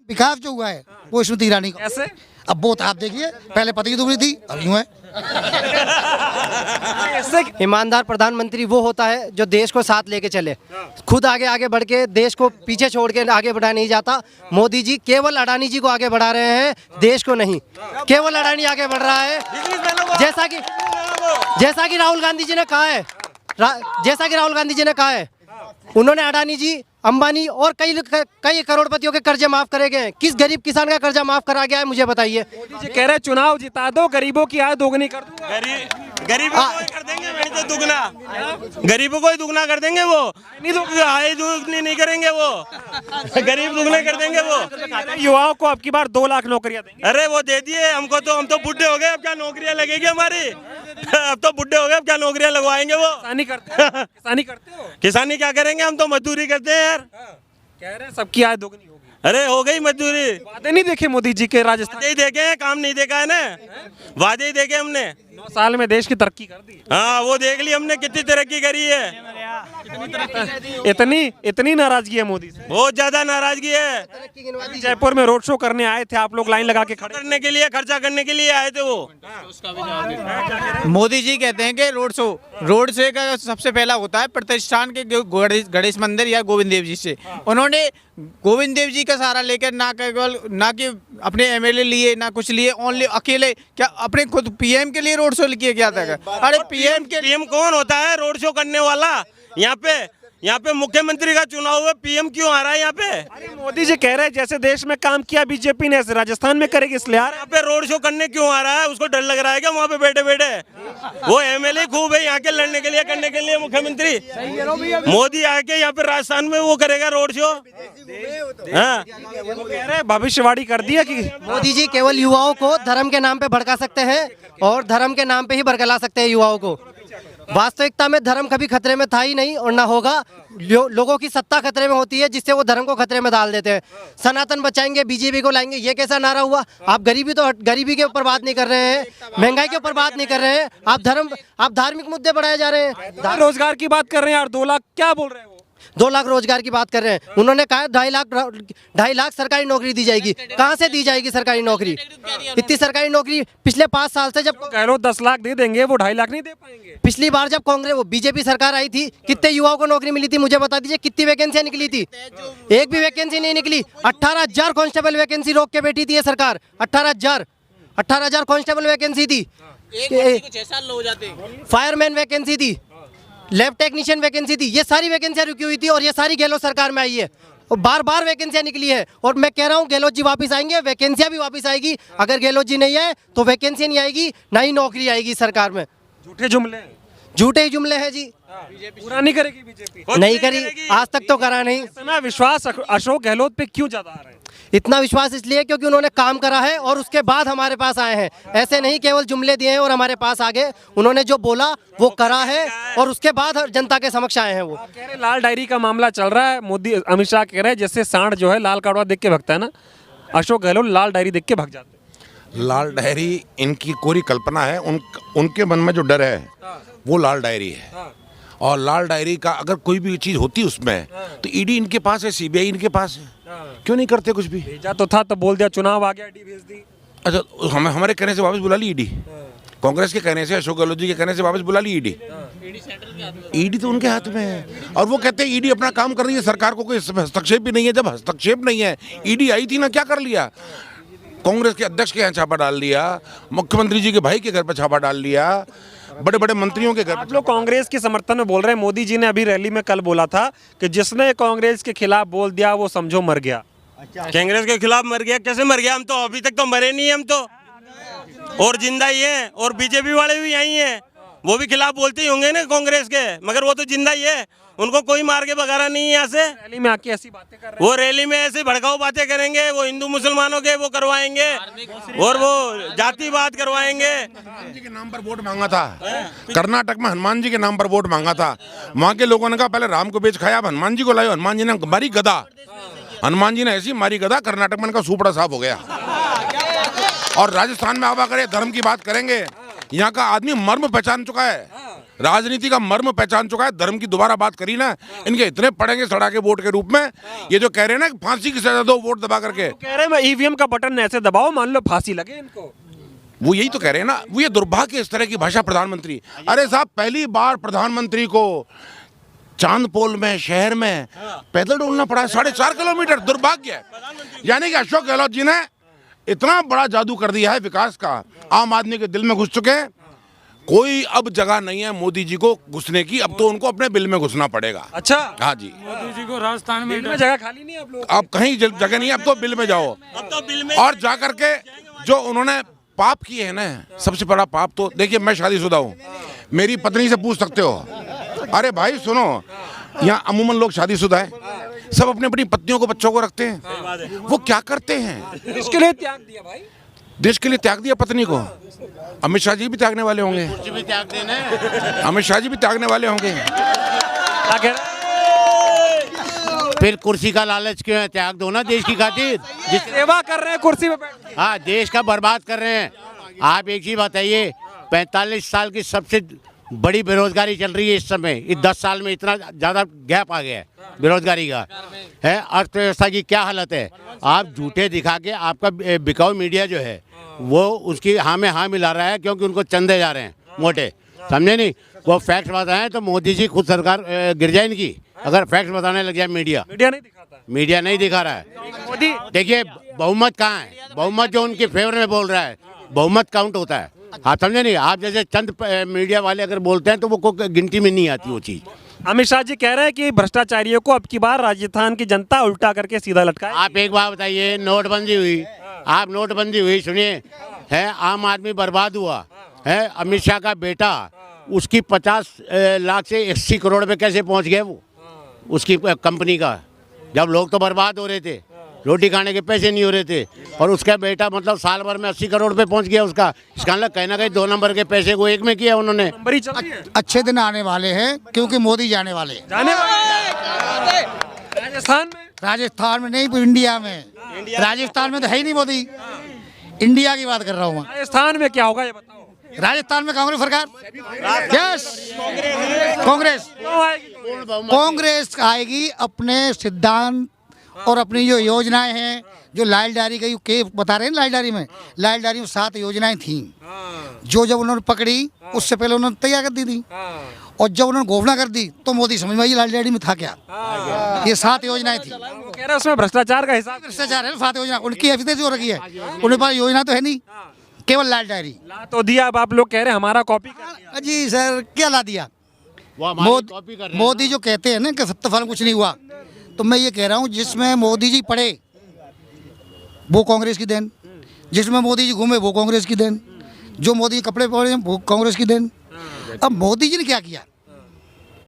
विकास जो हुआ है वो स्मृति ईरानी का। कैसे? अब वो तो आप देखिए, पहले पति की दुबली थी, अब यूं है। ईमानदार प्रधानमंत्री वो होता है जो देश को साथ लेके चले, खुद आगे आगे बढ़ के देश को पीछे छोड़ के आगे बढ़ा नहीं जाता। मोदी जी केवल अडानी जी को आगे बढ़ा रहे हैं, देश को नहीं। केवल अडानी आगे बढ़ रहा है, जैसा कि राहुल गांधी जी ने कहा है, उन्होंने अडानी जी, अंबानी और कई करोड़पतियों के कर्जे माफ करे गए हैं। किस गरीब किसान का कर्जा माफ करा गया है, मुझे बताइए। मोदी जी कह रहे चुनाव जिता दो, गरीबों की आय दोगुनी कर दूंगा। गरीबों को ही कर देंगे, वही तो दुगना, गरीबों को ही दुगना कर देंगे वो, आय दुगनी नहीं करेंगे वो, गरीब दुगने कर देंगे वो। युवाओं को अब की बार 2 लाख नौकरियां देंगे। अरे वो दे दिए हमको, तो हम तो बुढ़े हो गए, अब क्या नौकरियां लगेगी हमारी? अब तो बुढ़े हो गए, अब क्या नौकरियां लगवाएंगे वो? किसानी करते हो? किसानी क्या करेंगे, हम तो मजदूरी करते हैं यार। कह रहे हैं सबकी आय दोगुनी होगी। अरे हो गई मजदूरी। वादे नहीं देखे मोदी जी के राजस्थान? वादे ही देखे हैं, काम नहीं देखा है ना। वादे ही देखे हमने। 9 साल में देश की तरक्की कर दी। हाँ वो देख ली हमने कितनी तरक्की करी है। इतनी नाराजगी है मोदी से, बहुत ज्यादा नाराजगी है। जयपुर में रोड शो करने आए थे आप लोग, लाइन लगा के खड़े करने के लिए, खर्चा करने के लिए आए थे वो। मोदी जी कहते हैं कि रोड शो का सबसे पहला होता है प्रतिष्ठान के गणेश मंदिर या गोविंद देव जी से। उन्होंने गोविंद देव जी का सहारा लेकर ना कि अपने एमएलए लिए, ना कुछ लिए, ओनली अकेले क्या अपने खुद पीएम के लिए रोड शो किया गया था। अरे पीएम कौन होता है रोड शो करने वाला? यहाँ पे मुख्यमंत्री का चुनाव हुआ, पीएम क्यों आ रहा है यहाँ पे? अरे मोदी जी कह रहे हैं जैसे देश में काम किया बीजेपी ने, ऐसे राजस्थान में करेगी, इसलिए यहाँ पे रोड शो करने क्यों आ रहा है? उसको डर लग रहा है क्या वहाँ पे बैठे बैठे? वो एमएलए खूब है यहाँ के लड़ने के लिए, करने के लिए। मुख्यमंत्री मोदी आके यहाँ पे राजस्थान में वो करेगा रोड शो। हाँ कह रहे भविष्यवाणी कर दी है कि मोदी जी केवल युवाओं को धर्म के नाम पे भड़का सकते हैं और धर्म के नाम पे ही भड़का सकते हैं युवाओं को। वास्तविकता में धर्म कभी खतरे में था ही नहीं और ना होगा। लोगों की सत्ता खतरे में होती है, जिससे वो धर्म को खतरे में डाल देते हैं। सनातन बचाएंगे, बीजेपी को लाएंगे, ये कैसा नारा हुआ? आप गरीबी के ऊपर बात नहीं कर रहे हैं, महंगाई के ऊपर बात नहीं कर रहे हैं, आप धार्मिक मुद्दे बढ़ाए जा रहे हैं। रोजगार की बात कर रहे हैं यार, 2 लाख क्या बोल रहे हैं? 2 लाख रोजगार की बात कर रहे हैं। उन्होंने कहा 2.5 लाख सरकारी नौकरी दी जाएगी। कहाँ से दी जाएगी सरकारी नौकरी? इतनी सरकारी नौकरी पिछले 5 साल से, जब कह लो 10 लाख दे देंगे, वो 2.5 लाख नहीं दे पाएंगे। पिछली बार जब बीजेपी सरकार आई थी, कितने युवाओं को नौकरी मिली थी? मुझे बता दीजिए, कितनी वैकेंसियां निकली थी? एक भी वैकेंसी नहीं निकली। 18,000 कांस्टेबल वैकेंसी रोक के बैठी थी ये सरकार। 18,000 कांस्टेबल वैकेंसी थी। 6 साल हो जाते। फायरमैन वैकेंसी थी, लैब टेक्नीशियन वैकेंसी थी। ये सारी वैकेंसियां रुकी हुई थी और ये सारी गहलोत सरकार में आई है और बार वैकेंसियां निकली है। और मैं कह रहा हूँ गहलोत जी वापस आएंगे, वैकेंसियां भी वापस आएगी। अगर गहलोत जी नहीं आए तो वैकेंसी नहीं आएगी, ना ही नौकरी आएगी सरकार में। झूठे ही जुमले हैं जी। पूरा नहीं करेगी बीजेपी? नहीं करी, आज तक तो करा नहीं। इतना विश्वास अशोक गहलोत पे क्यों ज्यादा आ रहा है? इतना विश्वास इसलिए क्योंकि उन्होंने काम करा है और उसके बाद हमारे पास आए हैं। ऐसे नहीं केवल जुमले दिए हैं और हमारे पास आ गए। उन्होंने जो बोला वो करा है और उसके बाद जनता के समक्ष आए हैं। वो कह रहे लाल डायरी का मामला चल रहा है। मोदी अमित शाह कह रहे हैं जैसे सांड जो है लाल कड़वा देख के भगता है ना, अशोक गहलोत लाल डायरी देख के भग जाते हैं। लाल डायरी इनकी कोरी कल्पना है। उनके मन में जो डर है वो लाल डायरी है। और लाल डायरी का अगर कोई भी चीज होती उसमें तो ईडी इनके पास है, सीबीआई इनके पास है। क्यों नहीं करते कुछ भी? भेजा तो था, तो बोल दिया चुनाव आ गया, ईडी भेज दी। अच्छा, हमारे कहने से वापस बुला ली ईडी? कांग्रेस के कहने से, अशोक गहलोत जी के कहने से वापस बुला ली ईडी? ईडी तो उनके हाथ में है और वो कहते हैं ईडी अपना काम कर रही है, सरकार को कोई हस्तक्षेप भी नहीं है। जब हस्तक्षेप नहीं है, ईडी आई थी ना, क्या कर लिया? कांग्रेस के अध्यक्ष के यहाँ छापा डाल दिया, मुख्यमंत्री जी के भाई के घर पर छापा डाल दिया, बड़े बड़े मंत्रियों के घर। आप लोग कांग्रेस के समर्थन में बोल रहे हैं। मोदी जी ने अभी रैली में कल बोला था कि जिसने कांग्रेस के खिलाफ बोल दिया वो समझो मर गया। कांग्रेस के खिलाफ मर गया? कैसे मर गया? हम तो अभी तक तो मरे नहीं, हम तो और जिंदा ही हैं। और बीजेपी वाले भी यही हैं, वो भी खिलाफ बोलते ही होंगे ना कांग्रेस के, मगर वो तो जिंदा ही है। उनको कोई मार के भगाना नहीं है यहाँ से। रैली में आके ऐसी बातें कर रहे हैं। वो रैली में ऐसे भड़काऊ बातें करेंगे, वो हिंदू मुसलमानों के वो करवाएंगे और वो जातिवाद करवाएंगे। हनुमान जी के नाम पर वोट मांगा था कर्नाटक में, हनुमान जी के नाम पर वोट मांगा था। वहाँ के लोगों ने कहा पहले राम को बेच खाया, अब हनुमान जी को लाए। हनुमान जी ने मारी गदा, हनुमान जी ने ऐसी मारी गदा, कर्नाटक में इनका सुपड़ा साफ हो गया। और राजस्थान में आवा करे, धर्म की बात करेंगे, यहाँ का आदमी मर्म पहचान चुका है। राजनीति का मर्म पहचान चुका है। धर्म की दोबारा बात करी ना, इनके इतने पड़ेंगे सड़ा के वोट के रूप में। ये जो कह रहे हैं ना कि फांसी की सजा दो वोट दबा करके, कह रहे हैं मैं ईवीएम का बटन ऐसे दबाओ मान लो फांसी लगे इनको। वो यही तो कह रहे हैं ना। वो ये दुर्भाग्य इस तरह की भाषा प्रधानमंत्री। अरे साहब, पहली बार प्रधानमंत्री को चांदपोल में शहर में पैदल डोलना पड़ा है 4.5 किलोमीटर। दुर्भाग्य है। यानी कि अशोक गहलोत जी ने इतना बड़ा जादू कर दिया है विकास का, आम आदमी के दिल में घुस चुके हैं। कोई अब जगह नहीं है मोदी जी को घुसने की, अब तो उनको अपने बिल में घुसना पड़ेगा। अच्छा, हाँ जी, मोदी जी को राजस्थान में में जगह खाली नहीं है आप लोग। अब कहीं जगह नहीं है, अब तो बिल में जाओ। अब तो बिल में और जा करके जो उन्होंने पाप किए हैं ना, सबसे बड़ा पाप तो देखिए, मैं शादीशुदा हूँ, मेरी पत्नी से पूछ सकते हो। अरे भाई सुनो, यहाँ अमूमन लोग शादीशुदा है, सब अपनी अपनी पत्नियों को बच्चों को रखते हैं। वो क्या करते हैं? इसके लिए त्याग दिया भाई, देश के लिए त्याग दिया पत्नी को। अमित शाह जी भी त्यागने वाले होंगे, अमित शाह जी भी त्यागने वाले होंगे। क्या कह रहे हैं? फिर कुर्सी का लालच क्यों है? त्याग दो ना देश की खातिर। सेवा कर रहे हैं कुर्सी पे बैठ के। हाँ, देश का बर्बाद कर रहे हैं। आप एक चीज बताइए, 45 साल की सबसे बड़ी बेरोजगारी चल रही है इस समय। इस 10 साल में इतना ज़्यादा गैप आ गया है बेरोजगारी का, है। अर्थव्यवस्था की क्या हालत है? आप झूठे दिखा के, आपका बिकाऊ मीडिया जो है वो उसकी हाँ में हाँ मिला रहा है, क्योंकि उनको चंदे जा रहे हैं मोटे, समझे नहीं? वो फैक्ट बताएं तो मोदी जी खुद सरकार गिर जाए इनकी, अगर फैक्ट बताने लग जाए मीडिया। मीडिया नहीं दिखाता, मीडिया नहीं दिखा रहा है। मोदी देखिए बहुमत कहाँ है? बहुमत जो उनके फेवर में बोल रहा है, बहुमत काउंट होता है। हाँ, समझे नहीं? आप जैसे चंद मीडिया वाले अगर बोलते हैं तो वो गिनती में नहीं आती वो चीज़। अमित शाह जी कह रहे हैं कि भ्रष्टाचारियों को अब की बार राजस्थान की जनता उल्टा करके सीधा लटकाए। आप एक बात बताइए, नोटबंदी हुई, आप नोटबंदी हुई सुनिए, है, आम आदमी बर्बाद हुआ है। अमित शाह का बेटा, उसकी 50 लाख से 80 करोड़ पे कैसे पहुंच गए वो, उसकी कंपनी का, जब लोग तो बर्बाद हो रहे थे, रोटी खाने के पैसे नहीं हो रहे थे, और उसका बेटा मतलब साल भर में 80 करोड़ पे पहुंच गया उसका। इसका मतलब कहीं ना कहीं 2 नंबर के पैसे को 1 में किया उन्होंने। नंबरी चल रही है। अच्छे दिन आने वाले हैं, क्योंकि मोदी जाने वाले हैं। जाने वाले राजस्थान में, राजस्थान में नहीं, इंडिया में। राजस्थान में तो है ही नहीं मोदी, इंडिया की बात कर रहा हूँ मैं। राजस्थान में क्या होगा ये बताओ। राजस्थान में कांग्रेस सरकार, यस, कांग्रेस, कांग्रेस आएगी। अपने सिद्धांत और अपनी जो योजनाएं हैं, जो लाल डायरी का के बता रहे हैं, लाल डायरी में 7 योजनाएं थी, जो जब उन्होंने पकड़ी उससे पहले उन्होंने तैयार कर दी थी, और जब उन्होंने घोषणा कर दी तो मोदी समझ में आई लाल डायरी में था क्या। ये 7 योजनाएं थी। वो कह रहे हैं उसमें भ्रष्टाचार का हिसाब। भ्रष्टाचार है 7 योजना, उनकी एफिडेविट हो रखी है, उनके पास योजना तो है नहीं, केवल लाल डायरी। ला तो दिया, अब आप लोग कह रहे हैं हमारा कॉपी कर दिया। जी सर, क्या ला दिया? वो हमारी कॉपी कर रहे हैं। मोदी जो कहते हैं ना कि सत्ताफल कुछ नहीं हुआ, तो मैं ये कह रहा हूँ जिसमें मोदी जी पढ़े वो कांग्रेस की देन, जिसमें मोदी जी घूमे वो कांग्रेस की देन, जो मोदी कपड़े पहने वो कांग्रेस की देन। अब मोदी जी ने क्या किया?